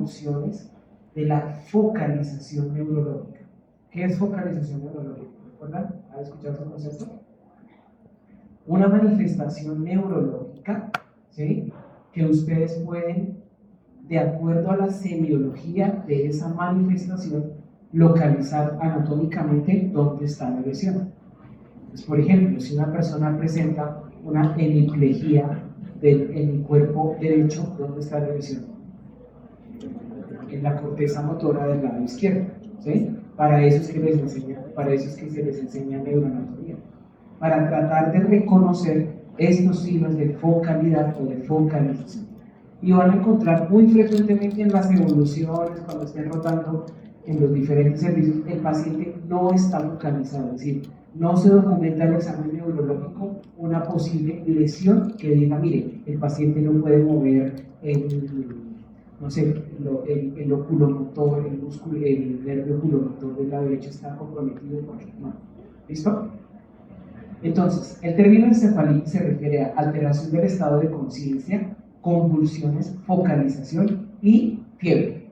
funciones de la focalización neurológica. ¿Qué es focalización neurológica? ¿Recuerdan? ¿Han escuchado ese concepto? Una manifestación neurológica, ¿sí?, que ustedes pueden, de acuerdo a la semiología de esa manifestación, localizar anatómicamente dónde está la lesión. Pues, por ejemplo, si una persona presenta una hemiplegia en el cuerpo derecho, ¿dónde está la lesión? En la corteza motora del lado izquierdo, ¿sí? Para eso es que se les enseña neuroanatomía, para tratar de reconocer estos signos de focalidad o de focalización. Y van a encontrar muy frecuentemente en las evoluciones, cuando estén rotando en los diferentes servicios, el paciente no está focalizado, es decir, no se documenta el examen neurológico una posible lesión que diga, mire, el paciente no puede mover el oculomotor, el músculo, el nervio oculomotor del lado derecho está comprometido porque no. ¿Listo? Entonces, el término encefalitis se refiere a alteración del estado de conciencia, convulsiones, focalización y fiebre.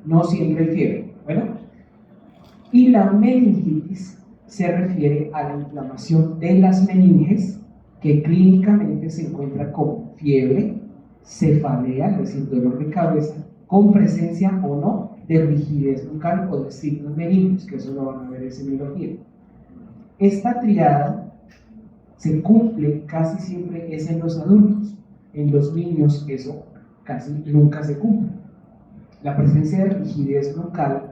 No siempre hay fiebre. Bueno, y la meningitis se refiere a la inflamación de las meninges, que clínicamente se encuentra como fiebre, cefalea, es decir, dolor de cabeza, con presencia o no de rigidez nucal o de signos meningos, que eso lo van a ver en semiología. Esta triada se cumple casi siempre es en los adultos. En los niños eso casi nunca se cumple. La presencia de rigidez nucal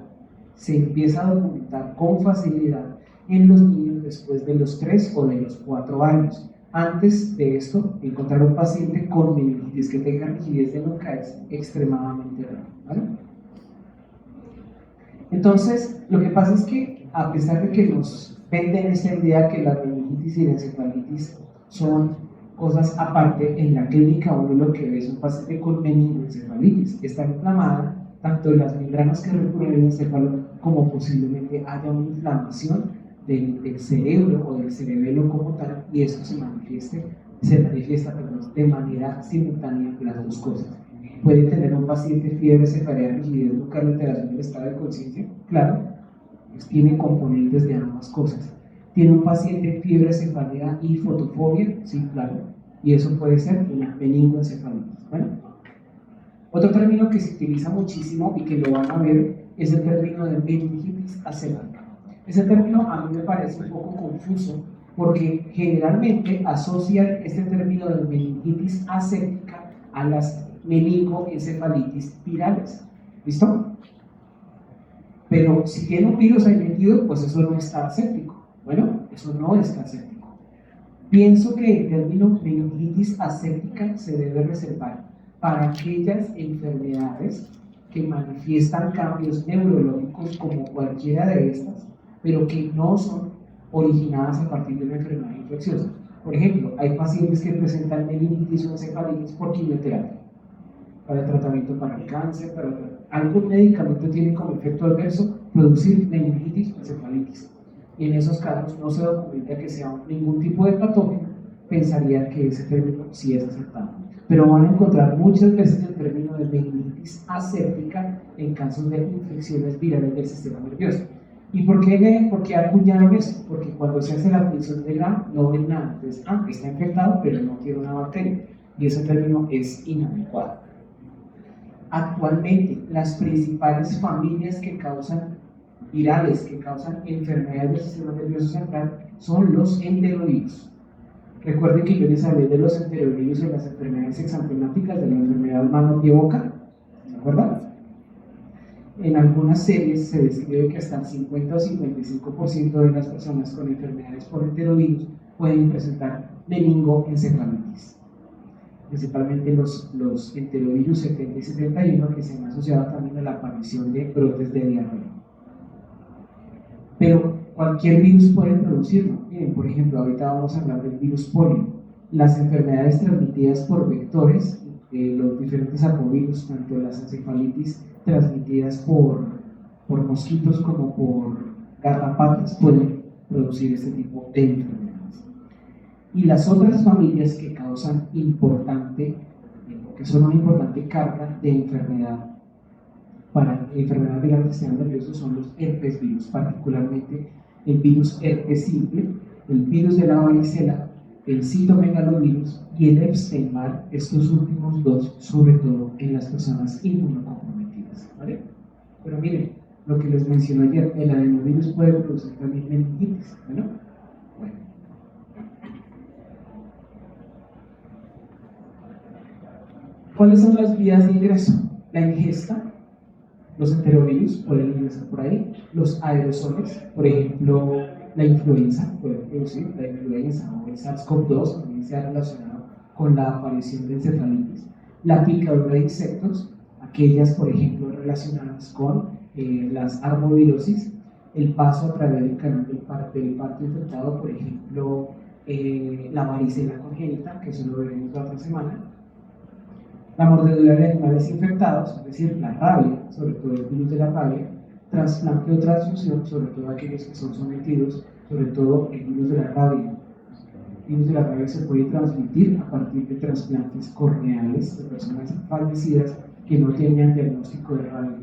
se empieza a documentar con facilidad en los niños después de los 3 o de los 4 años. Antes de esto, encontrar un paciente con meningitis que tenga rigidez de nuca es extremadamente raro, ¿vale? Entonces, lo que pasa es que, a pesar de que nos venden esa idea que la meningitis y la encefalitis son cosas aparte, en la clínica uno lo que ve es un paciente con meningoencefalitis, que está inflamada tanto en las membranas que recubren el encéfalo como posiblemente haya una inflamación del cerebro o del cerebelo como tal, y eso se manifiesta de manera simultánea las dos cosas. ¿Puede tener un paciente fiebre, cefalea, rigidez nucal, alteración del estado de conciencia? Claro, pues tiene componentes de ambas cosas. ¿Tiene un paciente fiebre, cefalea y fotofobia? Sí, claro. Y eso puede ser una meningoencefalitis. Bueno, otro término que se utiliza muchísimo y que lo van a ver es el término de meningitis aséptica. Ese término a mí me parece un poco confuso porque generalmente asocian este término de meningitis aséptica a las meningoencefalitis virales. ¿Listo? Pero si tiene un virus ahí metido, pues eso no está aséptico. Bueno, eso no está aséptico. Pienso que el término meningitis aséptica se debe reservar para aquellas enfermedades que manifiestan cambios neurológicos como cualquiera de estas, pero que no son originadas a partir de una enfermedad infecciosa. Por ejemplo, hay pacientes que presentan meningitis o encefalitis por quimioterapia, para el tratamiento para el cáncer, algún medicamento tiene como efecto adverso producir meningitis o encefalitis. Y en esos casos no se documenta que sea ningún tipo de patógeno, pensaría que ese término sí es aceptado. Pero van a encontrar muchas veces el término de meningitis aséptica en casos de infecciones virales del sistema nervioso. ¿Y por qué acuñaron esto? Porque cuando se hace la punción de Gram no ven nada. Entonces, está infectado, pero no tiene una bacteria. Y ese término es inadecuado. Actualmente, las principales familias virales que causan enfermedades del sistema nervioso central son los enterovirus. Recuerden que yo les hablé de los enterovirus en las enfermedades exantemáticas de la enfermedad mano-pie-boca, ¿se acuerdan? En algunas series se describe que hasta el 50 o 55% de las personas con enfermedades por enterovirus pueden presentar meningoencefalitis. Principalmente los enterovirus 70 y 71 que se han asociado también a la aparición de brotes de diarrea. Pero cualquier virus puede producirlo. Miren, por ejemplo, ahorita vamos a hablar del virus polio. Las enfermedades transmitidas por vectores, los diferentes arbovirus, tanto las encefalitis transmitidas por mosquitos como por garrapatas, pueden producir este tipo de enfermedades. Y las otras familias que causan que son una importante carga de enfermedad para enfermedades virales del sistema nervioso son los herpes virus, particularmente el virus herpes simple, el virus de la varicela, el citomegalovirus y el Epstein-Barr, estos últimos dos, sobre todo en las personas inmunocomprometidas, ¿vale? Pero miren, lo que les mencioné ayer, el adenovirus puede producir también meningitis, ¿no? Bueno. ¿Cuáles son las vías de ingreso? La ingesta, los enterovirus pueden ingresar por ahí, los aerosoles, por ejemplo, la influenza puede producir, la influenza o el SARS-CoV-2 también se ha relacionado con la aparición de encefalitis, la picadura de insectos, aquellas, por ejemplo, relacionadas con las arbovirosis, el paso a través del canal del parto infectado, por ejemplo, la varicela congénita, que eso lo veremos la otra semana, la mordedura de animales infectados, es decir, la rabia, sobre todo el virus de la rabia, trasplante o transfusión, sobre todo aquellos que son sometidos, sobre todo el virus de la rabia. El virus de la rabia se puede transmitir a partir de trasplantes corneales de personas fallecidas que no tenían diagnóstico de rabia.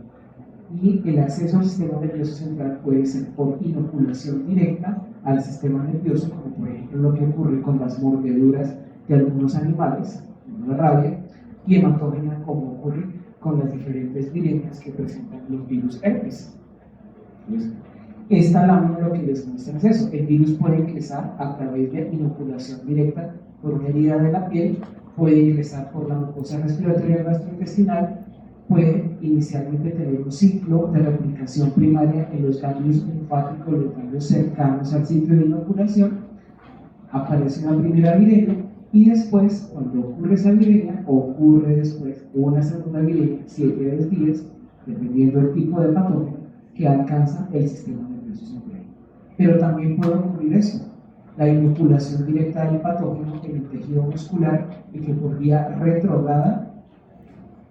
Y el acceso al sistema nervioso central puede ser por inoculación directa al sistema nervioso, como por ejemplo lo que ocurre con las mordeduras de algunos animales, como la rabia, y hematógena, como ocurre con las diferentes viremias que presentan los virus herpes. Entonces, esta lámina lo que les muestra es eso: el virus puede ingresar a través de inoculación directa por una herida de la piel, puede ingresar por la mucosa respiratoria gastrointestinal, puede inicialmente tener un ciclo de replicación primaria en los ganglios linfáticos, los ganglios cercanos al sitio de inoculación, aparece una primera viremia y después, cuando ocurre esa viremia, ocurre después una segunda viremia, 7 a 10 días, dependiendo del tipo de patógeno que alcanza el sistema nervioso central. Pero también puede ocurrir eso, la inoculación directa del patógeno en el tejido muscular y que por vía retrógrada,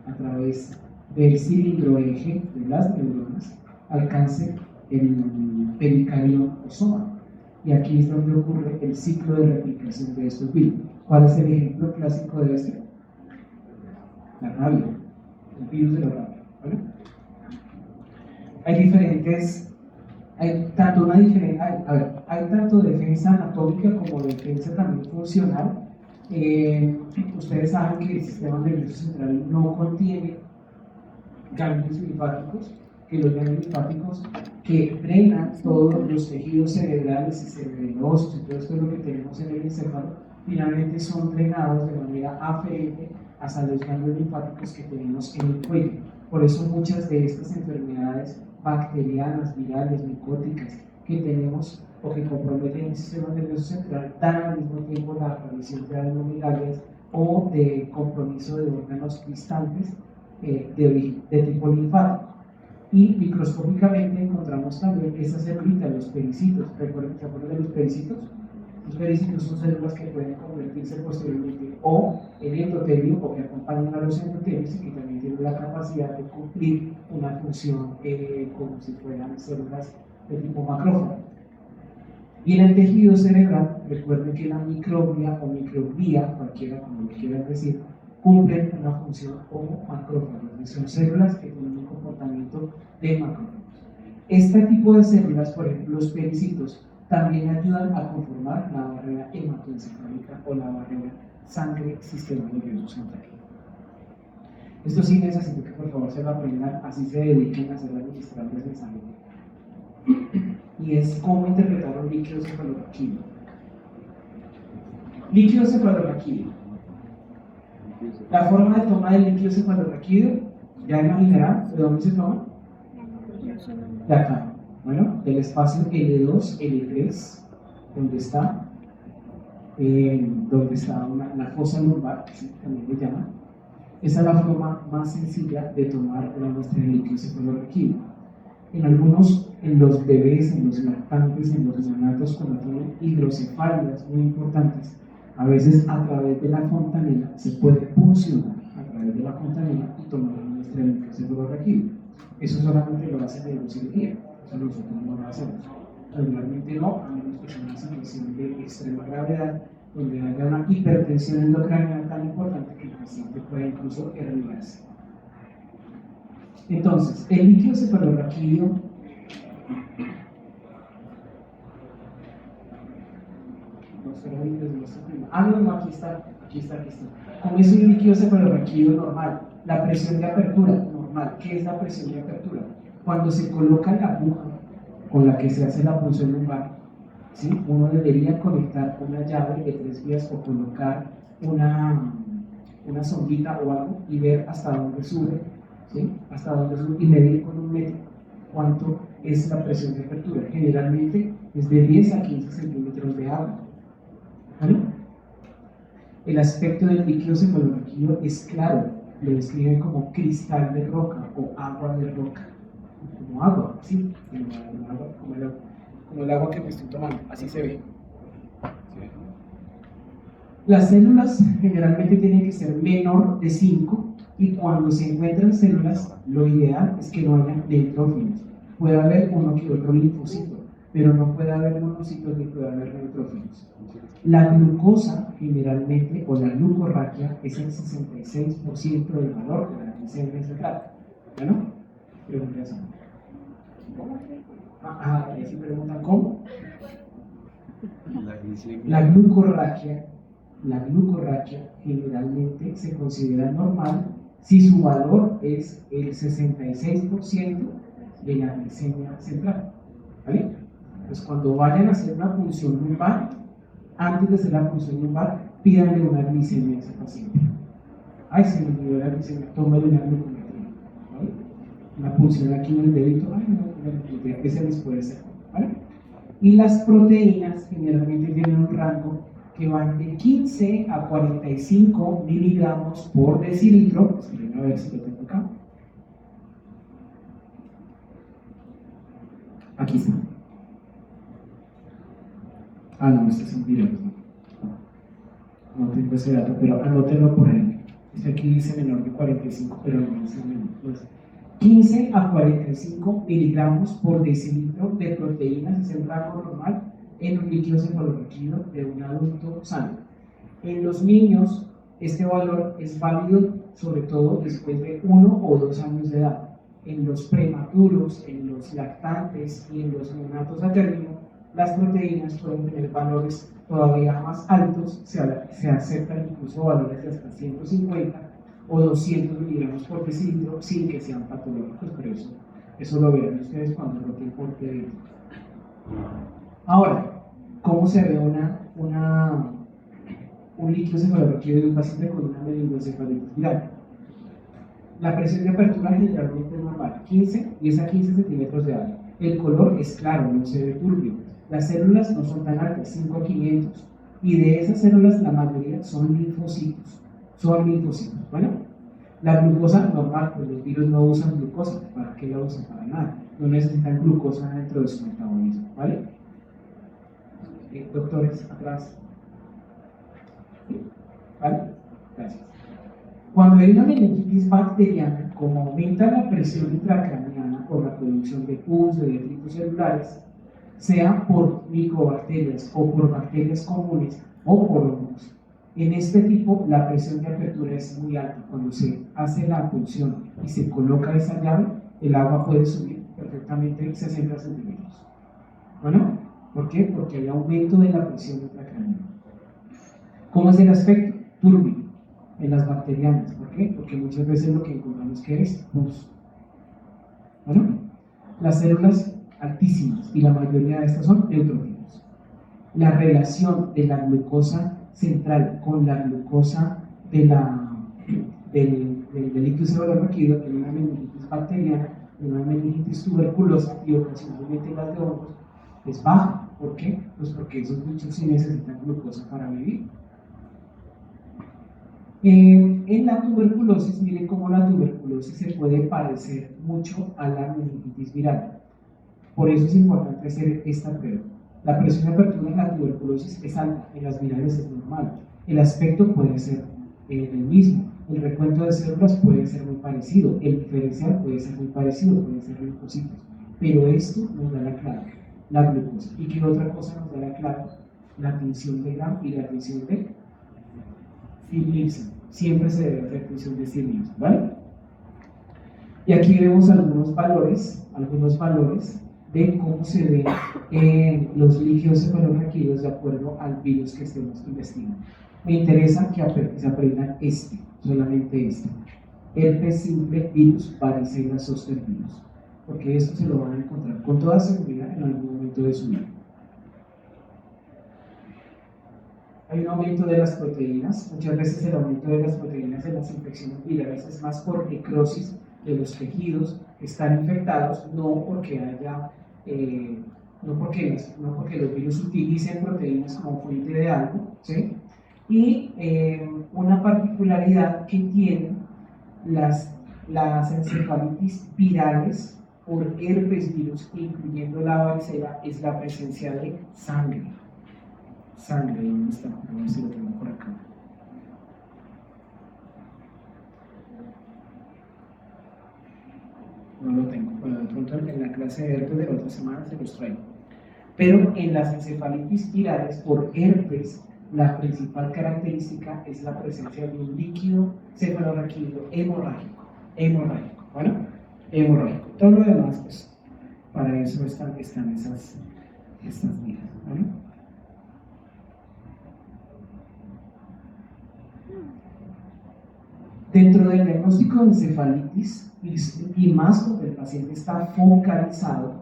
a través del cilindro eje de las neuronas, alcance el pericardio o soma. Y aquí es donde ocurre el ciclo de replicación de estos virus. ¿Cuál es el ejemplo clásico de este? La rabia, el virus de la rabia, ¿vale? Hay tanto defensa anatómica como defensa también funcional. Ustedes saben que el sistema nervioso central no contiene ganglios linfáticos, que los ganglios linfáticos que drenan todos los tejidos cerebrales y cerebelosos y todo esto es lo que tenemos en el encéfalo, finalmente son drenados de manera aferente hacia los ganglios linfáticos que tenemos en el cuello. Por eso muchas de estas enfermedades bacterianas, virales, micóticas que tenemos o que comprometen el sistema nervioso central dan al mismo tiempo la aparición de adenomigalias o de compromiso de órganos distantes de tipo linfático. Y microscópicamente encontramos también esas células, los pericitos. ¿Recuerdan que se acuerdan de los pericitos? Los pericitos son células que pueden convertirse posteriormente o en endotelio o que acompañan a los endotelios y que también tienen la capacidad de cumplir una función como si fueran células de tipo macrófago. Y en el tejido cerebral, recuerden que la microglia o microglía, cualquiera como lo quieran decir, cumplen una función como macrófagos, son células que tienen un comportamiento de macrófagos. Este tipo de células, por ejemplo los pericitos, también ayudan a conformar la barrera hematoencefálica o la barrera sangre-sistema nervioso central. Esto sí necesito que por favor se lo aprendan, así se dediquen a ser administradores de sangre. Y es cómo interpretar un líquido cefalorraquídeo. Líquido cefalorraquídeo. La forma de toma del líquido cefalorraquídeo, ya imaginarán de dónde se toma. De acá. Bueno, del espacio L2, L3, donde está la fosa lumbar, ¿sí? También le llaman. Esa es la forma más sencilla de tomar la muestra de líquido cefalorraquídeo. En los bebés, en los lactantes, en los neonatos, cuando tienen hidrocefalias muy importantes, a veces a través de la fontanela se puede puncionar a través de la fontanela y tomar la muestra de líquido cefalorraquídeo. Eso solamente lo hacen en neurocirugía, eso nosotros no lo hacemos. Regularmente no, a menos que sea una situación de extrema gravedad, donde haya una hipertensión endocrinal tan importante que el paciente pueda incluso herniarse. Entonces, el líquido cefalorraquídeo no, aquí está. Como es un líquido cefalorraquídeo normal, la presión de apertura normal. ¿Qué es la presión de apertura? Cuando se coloca la aguja con la que se hace la punción lumbar, ¿sí? Uno debería conectar una llave de 3 vías o colocar una sondita o algo y ver hasta dónde sube, ¿sí? Hasta dónde sube y medir con un metro cuánto es la presión de apertura. Generalmente es de 10 a 15 centímetros de agua. ¿Vale? El aspecto del líquido cefalorraquídeo es claro, lo describen como cristal de roca o agua de roca, como agua, ¿sí? Como el agua que me estoy tomando, así se ve. Las células generalmente tienen que ser menor de 5 y cuando se encuentran células, lo ideal es que no haya neutrófilos. Puede haber uno que otro linfocito, pero no puede haber monocitos ni puede haber neutrófilos. La glucosa, generalmente, o la glucorraquia, es el 66% del valor de la glicemia central. ¿Bueno? Preguntas. Ahí se preguntan cómo. La glucorraquia generalmente se considera normal si su valor es el 66% de la glicemia central. ¿Vale? Pues cuando vayan a hacer una punción lumbar, antes de hacer la punción lumbar, pídanle una glicemia a ese paciente. Ay, se me olvidó la glicemia, tómale una glucometría. ¿Vale? Una punción aquí en el dedito, ay, no, ese les puede ser. ¿Vale? Y las proteínas generalmente tienen un rango que van de 15 a 45 miligramos por decilitro. Esperen a ver si lo tengo acá. Aquí está. No, este es un video. No tengo ese dato, pero anótenlo por ahí. Aquí dice menor de 45, pero no dice menor. Pues 15 a 45 miligramos por decilitro de proteínas es el rango normal en un líquido cefalorraquídeo de un adulto sano. En los niños, este valor es válido sobre todo después de 1 o 2 años de edad. En los prematuros, en los lactantes y en los neonatos a término, las proteínas pueden tener valores todavía más altos, se aceptan incluso valores de hasta 150 o 200 miligramos por decilitro sin que sean patológicos, pero eso lo verán ustedes cuando lo tienen por TV. Ahora, ¿cómo se ve un líquido cefalorraquídeo de un paciente con una meningoencefalitis viral? La presión de apertura generalmente es normal, 10 a 15 centímetros de agua. El color es claro, no se ve turbio. Las células no son tan altas, 5 a 500. Y de esas células la mayoría son linfocitos. Bueno, la glucosa normal, pues los virus no usan glucosa. ¿Para qué la usan? Para nada. No necesitan glucosa dentro de su metabolismo. ¿Vale? Doctores, atrás. ¿Vale? Gracias. Cuando hay una meningitis bacteriana, como aumenta la presión intracraneana por la producción de pus, de detritos celulares, sea por micobacterias o por bacterias comunes o por hongos, en este tipo la presión de apertura es muy alta. Cuando se hace la punción y se coloca esa llave, el agua puede subir perfectamente 60 centímetros. Bueno, ¿por qué? Porque hay aumento de la presión intracraneana. ¿Cómo es el aspecto? Turbio en las bacterianas. ¿Por qué? Porque muchas veces lo que encontramos que es pus. Bueno, las células altísimas y la mayoría de estas son neutrófilos. La relación de la glucosa central con la glucosa del líquido cefalorraquídeo en una meningitis bacteriana, en una meningitis tuberculosa y ocasionalmente las de hongos es baja. ¿Por qué? Pues porque esos bichos sí necesitan glucosa para vivir. En la tuberculosis, miren cómo la tuberculosis se puede parecer mucho a la meningitis viral. Por eso es importante hacer esta prueba. La presión de apertura en la tuberculosis es alta, en las virales es normal. El aspecto puede ser el mismo. El recuento de células puede ser muy parecido. El diferencial puede ser muy parecido, puede ser linfocitos. Pero esto nos da la clave, la glucosa. ¿Y qué otra cosa nos da la clave? La tinción de Gram y la tinción de Phil Nielsen. Siempre se debe hacer tinción de Phil Nielsen, ¿vale? Y aquí vemos algunos valores de cómo se ven los líquidos cefalorraquídeos de acuerdo al virus que estemos investigando. Me interesa que se aprendan solamente este. Herpes simple virus, varicela zoster virus, porque esto se lo van a encontrar con toda seguridad en algún momento de su vida. Hay un aumento de las proteínas. Muchas veces el aumento de las proteínas en las infecciones virales es más por necrosis de los tejidos que están infectados, no porque los virus utilicen proteínas como fuente de algo, ¿sí? Y una particularidad que tienen las encefalitis virales por herpes virus, incluyendo la varicela, es la presencia de sangre. ¿Dónde está? A ver si lo tengo por acá. No lo tengo. Bueno, de pronto en la clase de herpes de la otra semana se los traigo. Pero en las encefalitis virales por herpes, la principal característica es la presencia de un líquido cefalorraquídeo hemorrágico. Bueno, hemorrágico. Todo lo demás, pues, para eso están esas vías. ¿Vale? Dentro del diagnóstico de encefalitis, y más cuando el paciente está focalizado,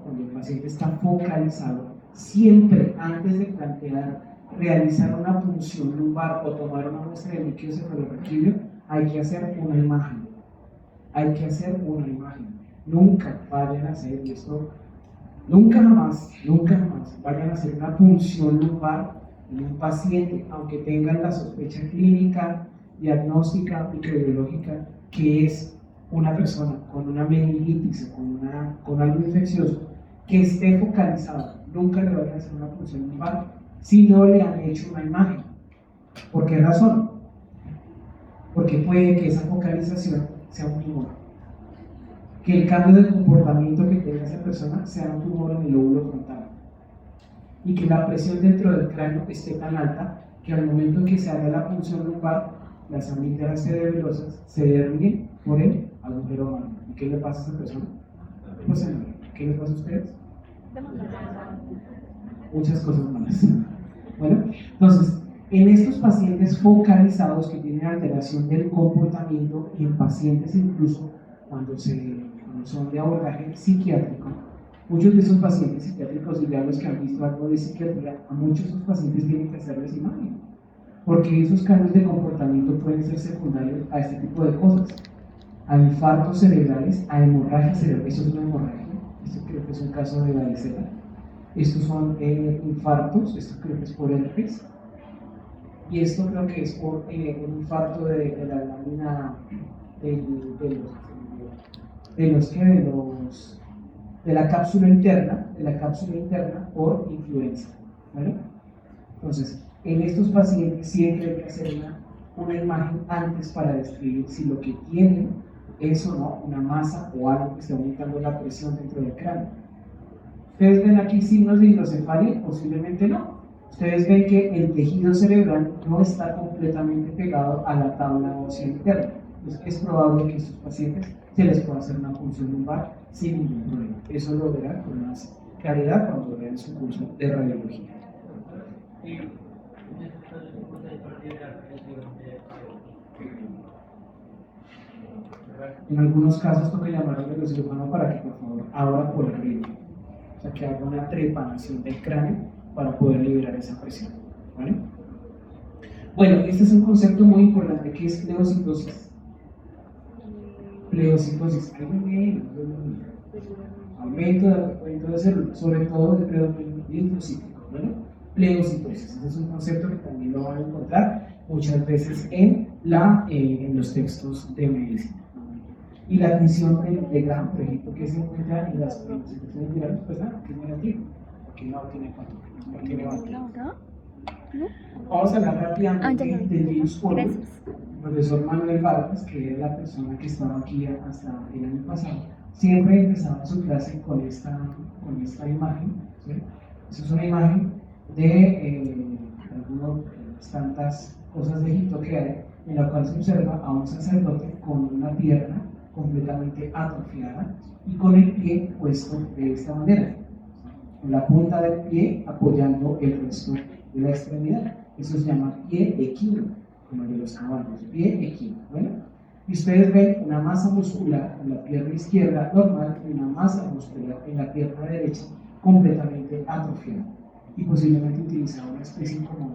siempre antes de plantear realizar una punción lumbar o tomar una muestra de líquido cefalorraquídeo, hay que hacer una imagen. Nunca vayan a hacer esto, nunca jamás vayan a hacer una punción lumbar en un paciente, aunque tengan la sospecha clínica, diagnóstica, microbiológica, que es una persona con una meningitis o con algo infeccioso, que esté focalizado. Nunca le vayan a hacer una punción lumbar si no le han hecho una imagen. ¿Por qué razón? Porque puede que esa focalización sea un tumor, que el cambio de comportamiento que tenga esa persona sea un tumor en el lóbulo frontal, y que la presión dentro del cráneo esté tan alta que al momento en que se haga la punción lumbar, las amígdalas cerebrosas se derriguen por el agujero magno. ¿Y qué le pasa a esa persona? Pues, ¿qué les pasa a ustedes? Muchas cosas malas. Bueno, entonces, en estos pacientes focalizados que tienen alteración del comportamiento, y en pacientes incluso cuando son de abordaje psiquiátrico, muchos de esos pacientes psiquiátricos, y ya los que han visto algo de psiquiatría, a muchos de esos pacientes tienen que hacerles imagen, porque esos cambios de comportamiento pueden ser secundarios a este tipo de cosas, a infartos cerebrales, a hemorragia cerebral. Eso es una hemorragia, esto creo que es un caso de varicela. Estos son infartos, esto creo que es por herpes, y esto creo que es por un infarto de la lámina de la cápsula interna por influenza, ¿vale? Entonces, en estos pacientes siempre hay que hacer una imagen antes para describir si lo que tienen es o no una masa o algo que esté aumentando la presión dentro del cráneo. ¿Ustedes ven aquí signos de hidrocefalia? Posiblemente no. Ustedes ven que el tejido cerebral no está completamente pegado a la tabla ósea interna. Entonces, es probable que a estos pacientes se les pueda hacer una punción lumbar sin ningún problema. Eso lo verán con más claridad cuando vean su curso de radiología. En algunos casos toca llamar al neurocirujano para que por favor abra por el ritmo, o sea que haga una trepanación del cráneo para poder liberar esa presión, ¿vale? Bueno, este es un concepto muy importante que es pleocitosis. Aumento de células, sobre todo de predominio linfocítico, ¿vale? Pleocitosis, ese es un concepto que también lo van a encontrar muchas veces en los textos de medicina. Y la admisión de Graham, por ejemplo, que se encuentra en las infecciones virales, pues nada, que es negativo, porque no tiene bacterias. Vamos a hablar rápidamente del virus polio. El profesor Manuel Vargas, que era la persona que estaba aquí hasta el año pasado, siempre empezaba su clase con esta imagen, ¿sí? Esa es una imagen de tantas cosas de Egipto que hay, en la cual se observa a un sacerdote con una pierna completamente atrofiada y con el pie puesto de esta manera, con la punta del pie apoyando el resto de la extremidad. Eso se llama pie equino, como el de los caballos, pie equino. Bueno, y ustedes ven una masa muscular en la pierna izquierda normal y una masa muscular en la pierna derecha completamente atrofiada. Y posiblemente utilizaba una especie como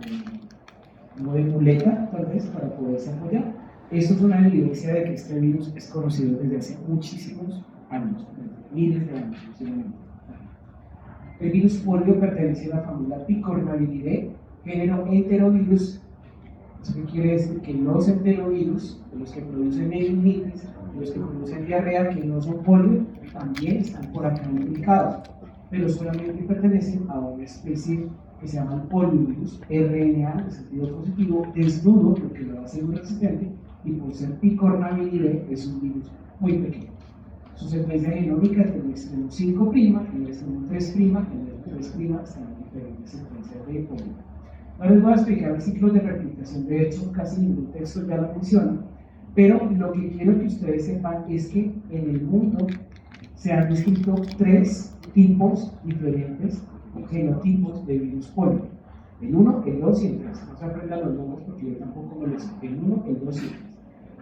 de muleta, tal vez, para poderse apoyar. Esto es una evidencia de que este virus es conocido desde hace muchísimos años, miles de años posiblemente. El virus polio pertenece a la familia Picornaviridae, género enterovirus. Eso quiere decir que los enterovirus, los que producen meningitis, los que producen diarrea, que no son polio, también están por acá implicados, pero solamente pertenecen a una especie que se llama el poliovirus, RNA, en sentido positivo, desnudo, porque lo hace muy resistente, y por ser Picornaviridae es un virus muy pequeño. Su secuencia genómica es del extremo 5', en el extremo 3', en el 3' están diferentes secuencias de polio. Ahora les voy a explicar el ciclo de replicación. De hecho, casi ningún texto ya lo menciona, pero lo que quiero que ustedes sepan es que en el mundo se han descrito 3 tipos diferentes, genotipos de virus polio. El 1, el 2 y el 3. No se aprendan los nombres porque yo tampoco me los sé. El 1, el 2 y el 3.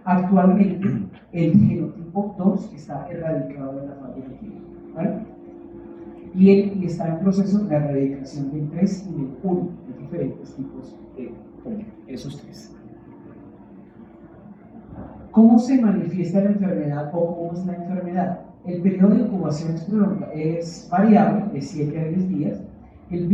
Actualmente, el genotipo 2 está erradicado de la faz de la Tierra, ¿vale? Y está en proceso de erradicación del 3 y del 1, de diferentes tipos de polio, esos 3. ¿Cómo se manifiesta la enfermedad o cómo es la enfermedad? El periodo de incubación es variable, de 7 a 10 días. El